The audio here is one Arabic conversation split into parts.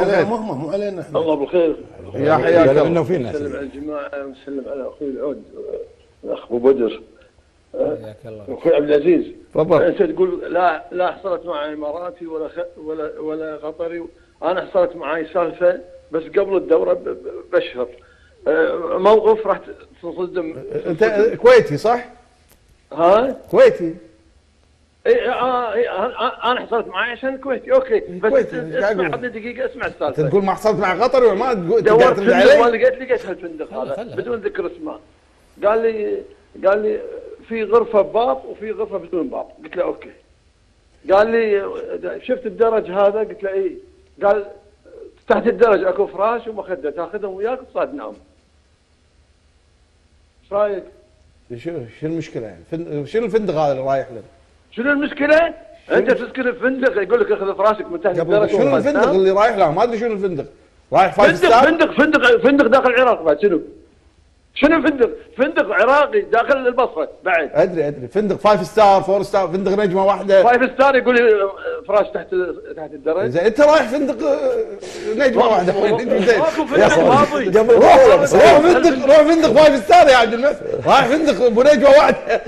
مو علينا احنا. الله بالخير. يا حياك الله. منا وفينا. نسلم على الجماعه ونسلم على اخوي العود الاخ ابو بدر. حياك الله. اخوي عبد العزيز. تفضل. انت تقول لا حصلت معي اماراتي ولا قطري. انا حصلت معي سالفه بس قبل الدوره بشهر. موقف راح تنصدم. انت كويتي صح؟ ها؟ كويتي. انا حصلت معي عشان كويتي اوكي بس كويتي. اسمع عطني دقيقه اسمع السالفه. تقول ما حصلت مع قطري وما تقول دورت ترد فندق ما علي؟ لقيت هالفندق هذا بدون ذكر اسماء. قال لي في غرفه بباب وفي غرفه بدون باب. قلت له اوكي. قال لي شفت الدرج هذا؟ قلت له اي. قال تحت الدرج اكو فراش ومخده تاخذهم وياك وتصعد تنام. ايش رايك؟ شو المشكله يعني؟ شنو الفندق هذا اللي رايح له؟ شنو المشكله؟ انت تسكن الفندق يقول لك اخذ فراشك من تحت الدرج. شنو الفندق اللي رايح له؟ ما ادري شنو الفندق. رايح فايف ستار؟ فندق داخل العراق بعد. شنو فندق عراقي داخل البصره بعد. ادري فندق فايف ستار فور ستار فندق نجمه واحده. فايف ستار يقول لي فراش تحت الدرج. زين انت رايح فندق نجمه واحده. ماكو فندق فاضي. روح فندق فايف ستار يا عبد المنعم. رايح فندق ابو نجمه واحده.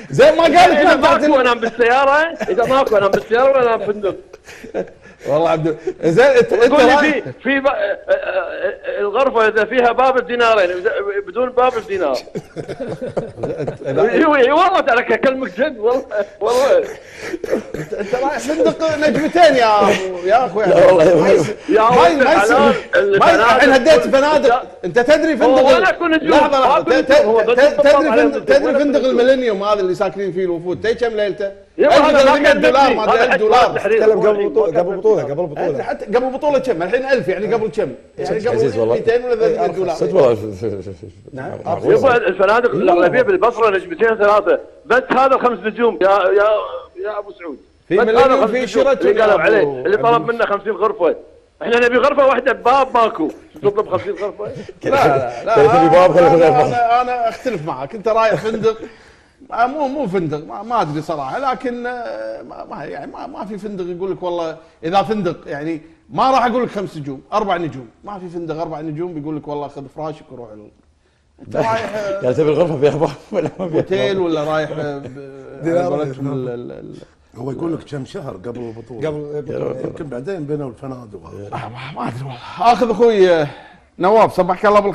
زين ما قال لك اذا ماكو انام بالسياره. اذا ماكو انام بالسياره ولا انام فندق. والله عبد زين انت لي في الغرفه اذا فيها باب الدينارين بدون باب الدينار. والله ترى اكلمك جد والله. انت رايح فندق نجمتين يا اخوي. لا والله يا ما الحين هديت فنادق. انت تدري فندق لحظه تدري فندق الميلينيوم هذا اللي ساكنين فيه الوفود كم ليلته؟ $1300 ما ادري $1000. تكلم قبل بطوله حتى قبل بطوله كم؟ الحين 1000 يعني قبل كم؟ يعني قبل 200 ولا $300. صدق والله. نعم. يبغى الفنادق الاغلبيه بالبصره نجمتين ثلاثه بس هذا 5 نجوم يا ابو سعود. في ميلينيوم في شيراتون اللي قالوا عليه اللي طلب منا 50 غرفه. احنا نبي غرفه واحده بباب ماكو. تطلب 50 غرفه؟ لا انا اختلف معك. انت رايح فندق مو فندق ما ادري صراحه لكن ما في فندق يقول لك والله اذا فندق يعني ما راح اقول لك 5 نجوم 4 نجوم. ما في فندق 4 نجوم بيقول لك والله خذ فراشك وروح انت رايح يعني تبي الغرفه فيها باب ولا ما فيها اوتيل ولا رايح هو يقول لك كم شهر قبل البطوله يمكن بعدين بينوا الفنادق. ما ادري والله. اخذ اخوي نواف صبحك الله بالخير.